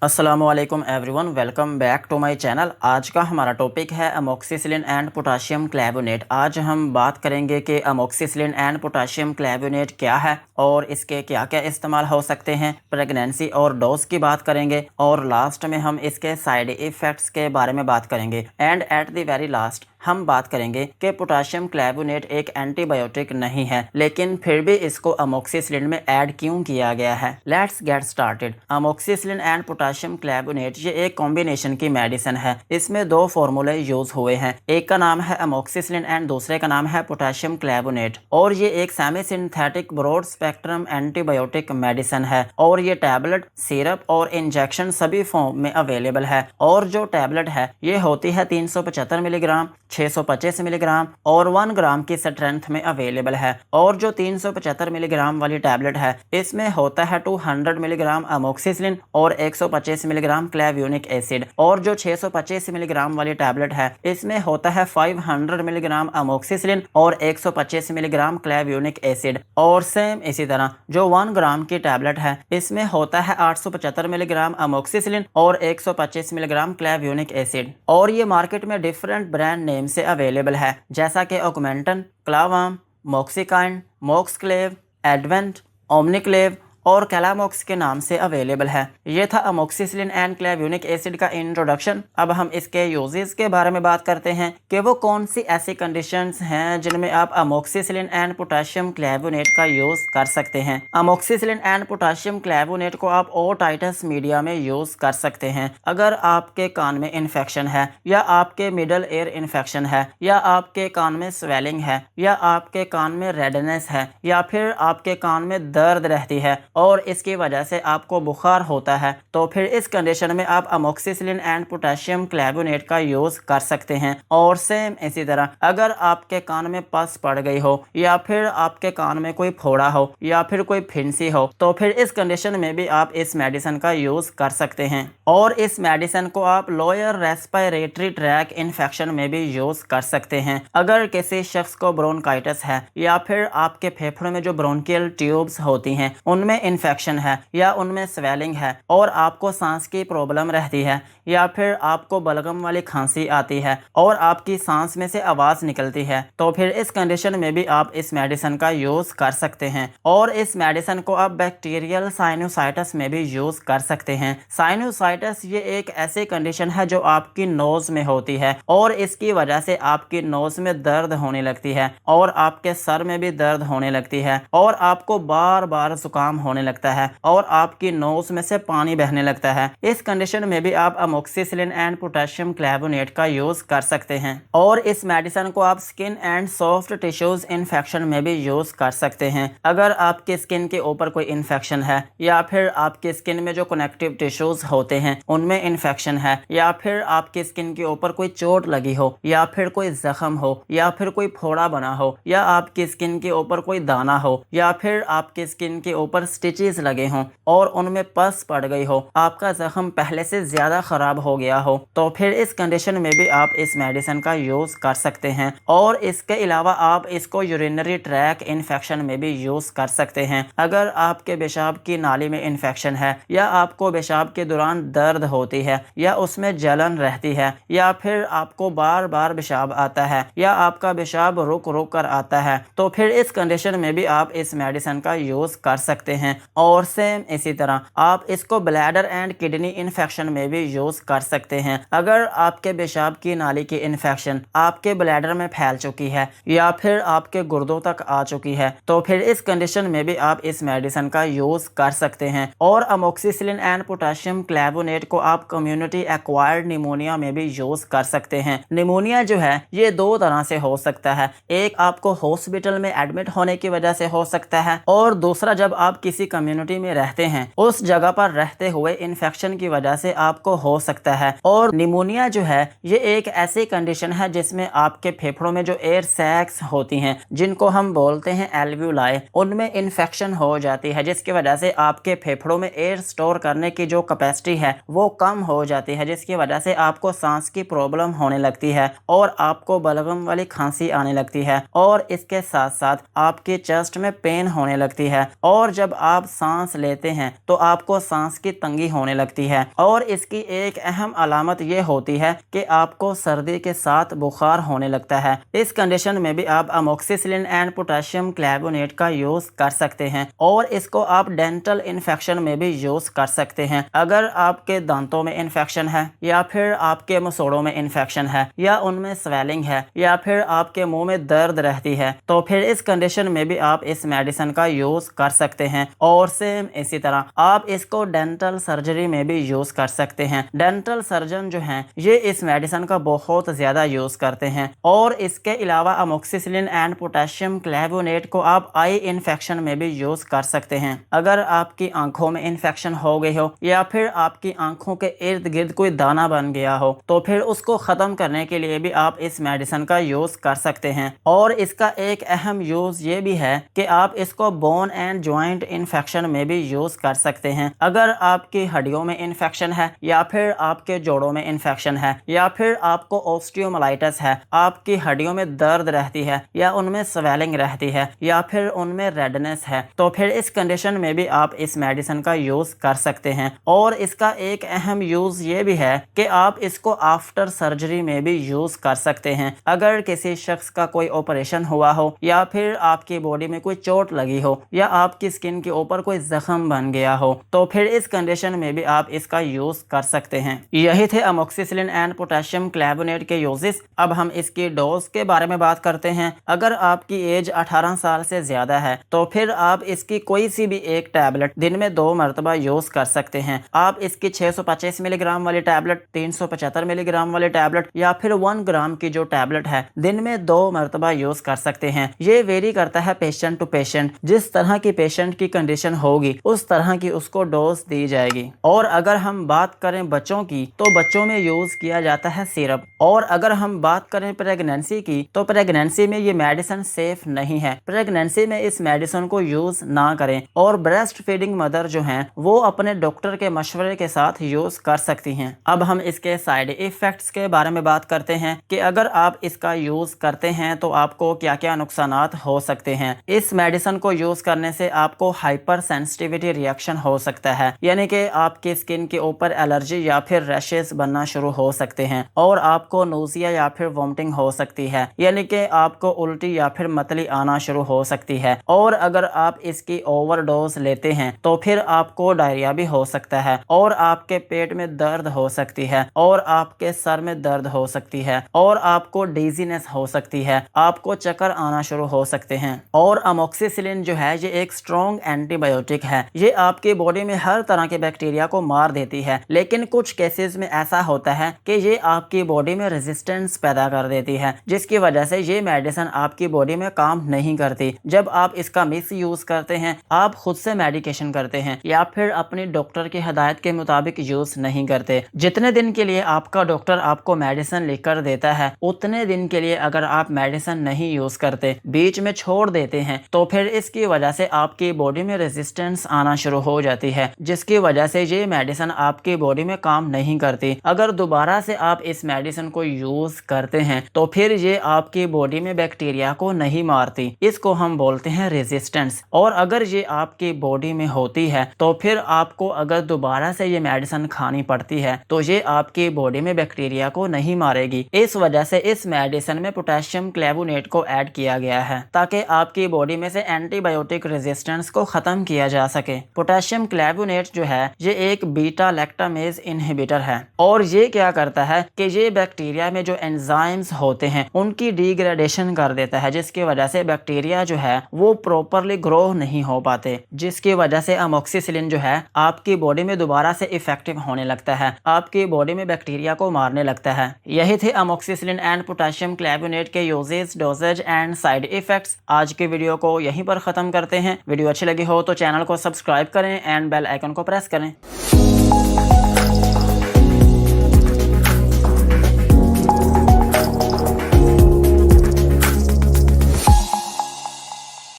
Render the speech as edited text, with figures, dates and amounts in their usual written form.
अस्सलामुअलैकुम everyone, welcome back to my channel. आज का हमारा टॉपिक है अमोक्सिसिलिन एंड पोटाशियम क्लैवोनेट। आज हम बात करेंगे कि अमोक्सिसिलिन एंड पोटाशियम क्लैवोनेट क्या है और इसके क्या क्या इस्तेमाल हो सकते हैं। प्रेगनेंसी और डोज की बात करेंगे और लास्ट में हम इसके साइड इफ़ेक्ट्स के बारे में बात करेंगे। And at the very last हम बात करेंगे कि पोटाशियम क्लैवोनेट एक एंटीबायोटिक नहीं है, लेकिन फिर भी इसको अमोक्सिसिलिन में ऐड क्यों किया गया है। Let's get started. Amoxicillin and potassium clavulanate ये एक कॉम्बिनेशन की मेडिसिन है। इसमें दो फॉर्मूले यूज हुए हैं, एक का नाम है अमोक्सिसिलिन एंड दूसरे का नाम है पोटाशियम क्लैवोनेट। और ये एक semi synthetic broad spectrum antibiotic medicine है और ये टैबलेट, सिरप और इंजेक्शन सभी फॉर्म में अवेलेबल है। और जो टैबलेट है ये होती है 375 मिलीग्राम, 625 मिलीग्राम और 1 ग्राम की स्ट्रेंथ में अवेलेबल है। और जो 375 मिलीग्राम वाली टैबलेट है इसमें होता है 200 मिलीग्राम अमोक्सिसिलिन और 125 मिलीग्राम क्लैव्यूनिक एसिड। और जो 625 मिलीग्राम वाली टैबलेट है इसमें होता है 500 मिलीग्राम अमोक्सिसिलिन और 125 मिलीग्राम क्लैव्यूनिक एसिड। और सेम इसी तरह जो 1 ग्राम की टैबलेट है इसमें होता है 875 मिलीग्राम अमोक्सिसिलिन और 125 मिलीग्राम क्लैव्यूनिक एसिड। और ये मार्केट में डिफरेंट ब्रांड नेम से अवेलेबल है, जैसा कि ऑगमेंटन, क्लावाम, मॉक्सिकाइन, मॉक्सक्लेव, एडवेंट, ओमनिक्लेव और कैलामॉक्स के नाम से अवेलेबल है। ये था अमोक्सिसिलिन एंड क्लैव्यूनिक एसिड का इंट्रोडक्शन। अब हम इसके यूजेस के बारे में बात करते हैं कि वो कौन सी ऐसी कंडीशंस हैं जिनमें आप अमोक्सिसिलिन एंड पोटाशियम क्लैवोनेट का यूज कर सकते हैं। अमोक्सिसिलिन एंड पोटाशियम क्लैवोनेट को आप ओटाइटस मीडिया में यूज कर सकते हैं। अगर आपके कान में इन्फेक्शन है या आपके मिडल एयर इन्फेक्शन है या आपके कान में स्वेलिंग है या आपके कान में रेडनेस है या फिर आपके कान में दर्द रहती है और इसकी वजह से आपको बुखार होता है, तो फिर इस कंडीशन में आप अमोक्सिसिलिन एंड पोटाशियम क्लैवोनेट का यूज कर सकते हैं। और सेम इसी तरह अगर आपके कान में पस पड़ गई हो या फिर आपके कान में कोई फोड़ा हो या फिर कोई फिंसी हो, तो फिर इस कंडीशन में भी आप इस मेडिसिन का यूज कर सकते हैं। और इस मेडिसिन को आप लोअर रेस्पिरेटरी ट्रैक इन्फेक्शन में भी यूज कर सकते हैं। अगर किसी शख्स को ब्रोंकाइटिस है या फिर आपके फेफड़ों में जो ब्रोंकियल ट्यूब्स होती हैं उनमें इन्फेक्शन है या उनमें स्वेलिंग है और आपको सांस की प्रॉब्लम रहती है या फिर आपको बलगम वाली खांसी आती है और आपकी सांस में से आवाज निकलती है, तो फिर इस कंडीशन में भी आप इस मेडिसिन का यूज कर सकते हैं। और इस मेडिसिन को आप बैक्टीरियल साइनोसाइटिस में भी यूज कर सकते हैं। साइनोसाइटिस ये एक ऐसी कंडीशन है जो आपकी नोज में होती है और इसकी वजह से आपकी नोज में दर्द होने लगती है और आपके सर में भी दर्द होने लगती है और आपको बार बार जुकाम होने लगता है और आपकी नोज में से पानी बहने लगता है। इस कंडीशन में भी आप अमोक्सिसिलिन एंड पोटाशियम क्लैवोनेट का यूज कर सकते हैं। और इस मेडिसिन को आप skin and soft tissues infection में भी यूज कर सकते हैं। अगर आपकी स्किन के ऊपर कोई इन्फेक्शन है या फिर आपकी स्किन में जो कनेक्टिव टिश्यूज होते हैं उनमें इन्फेक्शन है या फिर आपकी स्किन के ऊपर कोई चोट लगी हो या फिर कोई जख्म हो या फिर कोई फोड़ा बना हो या आपकी स्किन के ऊपर कोई दाना हो या फिर आपकी स्किन के ऊपर स्टिचेस लगे हों और उनमें पस पड़ गई हो, आपका जख्म पहले से ज्यादा खराब हो गया हो, तो फिर इस कंडीशन में भी आप इस मेडिसिन का यूज कर सकते हैं। और इसके अलावा आप इसको यूरिनरी ट्रैक इन्फेक्शन में भी यूज कर सकते हैं। अगर आपके पेशाब की नाली में इन्फेक्शन है या आपको पेशाब के दौरान दर्द होती है या उसमें जलन रहती है या फिर आपको बार बार पेशाब आता है या आपका पेशाब रुक रुक कर आता है, तो फिर इस कंडीशन में भी आप इस मेडिसिन का यूज कर सकते हैं। और सेम इसी तरह आप इसको ब्लैडर एंड किडनी इन्फेक्शन में भी यूज कर सकते हैं। अगर आपके पेशाब की नाली की इन्फेक्शन आपके ब्लैडर में फैल चुकी है या फिर आपके गुर्दों तक आ चुकी है, तो फिर इस कंडीशन में भी आप इस मेडिसिन का यूज कर सकते हैं। और अमोक्सिसिलिन एंड पोटाशियम क्लैवोनेट को आप कम्युनिटी एक्वायर्ड निमोनिया में भी यूज कर सकते हैं। निमोनिया जो है ये दो तरह से हो सकता है, एक आपको हॉस्पिटल में एडमिट होने की वजह से हो सकता है और दूसरा जब आप किसी कम्युनिटी में रहते हैं उस जगह पर रहते हुए इन्फेक्शन की वजह से आपको हो सकता है। और निमोनिया जो है ये एक ऐसी कंडीशन है जिसमें आपके फेफड़ों में जो एयर सैक्स होती हैं जिनको हम बोलते हैं एल्व्यूलाई, उनमें इन्फेक्शन हो जाती है जिसकी वजह से आपके फेफड़ों में एयर स्टोर करने की जो कैपेसिटी है वो कम हो जाती है, जिसकी वजह से आपको सांस की प्रॉब्लम होने लगती है और आपको बलगम वाली खांसी आने लगती है और इसके साथ साथ आपके चेस्ट में पेन होने लगती है। और जब आप सांस लेते हैं तो आपको सांस की तंगी होने लगती है। और इसकी एक अहम अलामत ये होती है कि आपको सर्दी के साथ बुखार होने लगता है। इस कंडीशन में भी आप अमोक्सिसिलिन एंड पोटेशियम क्लैवोनेट का यूज कर सकते हैं और इसको आप डेंटल इन्फेक्शन में भी यूज कर सकते हैं। अगर आपके दांतों में इन्फेक्शन है या फिर आपके मसूड़ों में इन्फेक्शन है या उनमें स्वेलिंग है या फिर आपके मुंह में दर्द रहती है तो फिर इस कंडीशन में भी आप इस मेडिसिन का यूज कर सकते हैं। और सेम इसी तरह आप इसको डेंटल सर्जरी में भी यूज कर सकते हैं। डेंटल सर्जन जो हैं ये इस मेडिसिन का बहुत ज्यादा यूज करते हैं। और इसके अलावा अमोक्सिसिलिन एंड पोटेशियम क्लैवोनेट को आप आई इन्फेक्शन में भी यूज कर सकते हैं। अगर आपकी आंखों में इन्फेक्शन हो गई हो या फिर आपकी आंखों के इर्द गिर्द कोई दाना बन गया हो तो फिर उसको खत्म करने के लिए भी आप इस मेडिसिन का यूज कर सकते हैं। और इसका एक अहम यूज ये भी है कि आप इसको बोन एंड जॉइंट इन्फेक्शन में भी यूज कर सकते हैं। अगर आपकी हड्डियों में इन्फेक्शन है या फिर आपके जोड़ों में इन्फेक्शन है या फिर आपको ऑस्टियोमाइलाइटिस है, आपकी हड्डियों में दर्द रहती है या उनमें स्वेलिंग रहती है या फिर उनमें रेडनेस है तो फिर इस कंडीशन में भी आप इस मेडिसिन का यूज कर सकते हैं। और इसका एक अहम यूज ये भी है कि आप इसको आफ्टर सर्जरी में भी यूज कर सकते हैं। अगर किसी शख्स का कोई ऑपरेशन हुआ हो या फिर आपकी बॉडी में कोई चोट लगी हो या आपकी स्किन के ऊपर कोई जख्म बन गया हो तो फिर इस कंडीशन में भी आप इसका यूज कर सकते हैं। यही थे अमोक्सिसिलिन एंड पोटेशियम क्लैवोनेट के यूजेस। अब हम इसकी डोज के बारे में बात करते हैं। अगर आपकी एज 18 साल से ज्यादा है तो फिर आप इसकी कोई सी भी एक टैबलेट दिन में 2 मरतबा यूज कर सकते हैं। आप इसकी 625 मिलीग्राम वाली टैबलेट, 375 मिलीग्राम वाली टैबलेट या फिर 1 ग्राम की जो टैबलेट है दिन में 2 मरतबा यूज कर सकते हैं। ये वेरी करता है पेशेंट टू पेशेंट। जिस तरह की पेशेंट की कंडीशन होगी उस तरह की उसको डोज दी जाएगी। और अगर हम बात करें बच्चों की तो बच्चों में यूज किया जाता है सिरप। और अगर हम बात करें प्रेगनेंसी की तो प्रेगनेंसी में ये मेडिसिन सेफ नहीं है। प्रेगनेंसी में इस मेडिसिन को यूज ना करें। और ब्रेस्ट फीडिंग मदर जो हैं वो अपने डॉक्टर के मशवरे के साथ यूज कर सकती हैं। अब हम इसके साइड इफेक्ट्स के बारे में बात करते हैं कि अगर आप इसका यूज करते हैं तो आपको क्या क्या नुकसानात हो सकते हैं। इस मेडिसिन को यूज करने से आपको हाइपर सेंसिटिविटी रिएक्शन हो सकता है, यानी कि आपकी स्किन के ऊपर एलर्जी या फिर रैशेस बनना शुरू हो सकते हैं और आपको नोजिया या फिर वोमिटिंग हो सकती है, यानी कि आपको उल्टी या फिर मतली आना शुरू हो सकती है। और अगर आप इसकी ओवरडोज लेते हैं तो फिर आपको डायरिया भी हो सकता है और आपके पेट में दर्द हो सकती है और आपके सर में दर्द हो सकती है और आपको डिजीनेस हो सकती है, आपको चक्कर आना शुरू हो सकते हैं। और अमोक्सिसिलिन जो है ये एक स्ट्रॉन्ग एंटीबायोटिक है। ये आपकी बॉडी में हर तरह के बैक्टीरिया को मार देती है, लेकिन कुछ केसेस में ऐसा होता है कि ये आपकी बॉडी में रेजिस्टेंस पैदा कर देती है, जिसकी वजह से ये मेडिसिन आपकी बॉडी में काम नहीं करती। जब आप इसका मिस यूज करते हैं, आप खुद से मेडिकेशन करते हैं या फिर अपनी डॉक्टर की हिदायत के मुताबिक यूज नहीं करते, जितने दिन के लिए आपका डॉक्टर आपको मेडिसिन लिखकर देता है उतने दिन के लिए अगर आप मेडिसिन नहीं यूज करते, बीच में छोड़ देते हैं तो फिर इसकी वजह से आपकी बॉडी में रेजिस्टेंस आना शुरू हो जाती है, जिसकी वजह से ये मेडिसिन आपकी बॉडी में काम नहीं करती। अगर दोबारा से आप इस मेडिसिन को यूज करते हैं तो फिर ये आपकी बॉडी में बैक्टीरिया को नहीं मारती, इसको हम बोलते हैं रेजिस्टेंस। और अगर ये आपकी बॉडी में होती है तो फिर आपको अगर दोबारा से ये मेडिसिन खानी पड़ती है तो ये आपकी बॉडी में बैक्टीरिया को नहीं मारेगी। इस वजह से इस मेडिसिन में पोटेशियम क्लैवोनेट को ऐड किया गया है ताकि आपकी बॉडी में से एंटीबायोटिक रेजिस्टेंस को खत्म किया जा सके। पोटेशियम क्लैवोनेट जो है ये एक बीटा लैक्टामेज इनहिबिटर है और ये क्या करता है कि ये बैक्टीरिया में जो एंजाइम्स होते हैं उनकी डिग्रेडेशन कर देता है, जिसकी वजह से बैक्टीरिया जो है वो प्रॉपरली ग्रो नहीं हो पाते, जिसकी वजह से अमोक्सिसिलिन जो है आपकी बॉडी में दोबारा से इफेक्टिव होने लगता है, आपकी बॉडी में बैक्टीरिया को मारने लगता है। यही थे अमोक्सिसिलिन एंड पोटेशियम क्लैवोनेट के uses, dosages and side effects. आज के वीडियो को यहीं पर खत्म करते हैं। वीडियो अच्छी लगी हो तो चैनल को सब्सक्राइब करें एंड बेल आइकन को प्रेस करें।